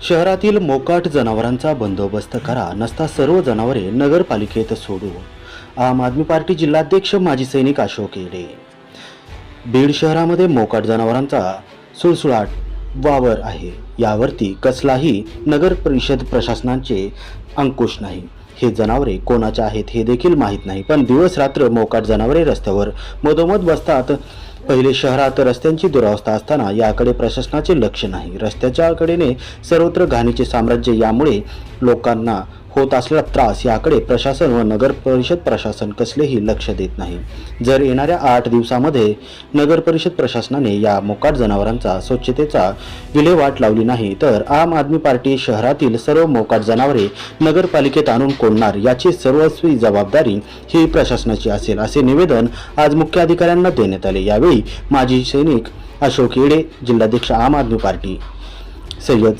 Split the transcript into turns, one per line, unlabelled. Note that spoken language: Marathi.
शहरातील मोकाट जनावरांचा बंदोबस्त करा, नसता सर्व जनावरे नगरपालिकेत सोडू. आम आदमी पार्टी जिल्हाध्यक्ष माजी सैनिक अशोक येडे. बीड शहरामध्ये मोकाट जनावरांचा सुळसुळाट वावर आहे. यावरती कसलाही नगर परिषद प्रशासनाचे अंकुश नाही. हे जनावरे कोणाचे आहेत हे देखील माहीत नाही, पण दिवस रात्र मोकाट जनावरे रस्त्यावर मधोमध बसतात. पहिले शहरात रस्त्यांची दुरावस्था असताना याकडे प्रशासनाचे लक्ष नाही. रस्त्याच्या कडेने सर्वत्र घाणीचे साम्राज्य, यामुळे लोकांना होत असलेला त्रास याकडे प्रशासन व नगर परिषद प्रशासन कसलेही लक्ष देत नाही. जर येणाऱ्या 8 दिवसामध्ये नगर परिषद प्रशासनाने या मोकाट जनावरांचा स्वच्छतेचा विल्हेवाट लावली नाही तर आम आदमी पार्टी शहरातील सर्व मोकाट जनावरे नगरपालिकेत आणून कोंडणार, याची सर्वस्वी जबाबदारी ही प्रशासनाची असेल, असे निवेदन आज मुख्य अधिकाऱ्यांना देण्यात आले. यावेळी माजी सैनिक अशोक येडे, जिल्हाध्यक्ष आम आदमी पार्टी सय्यद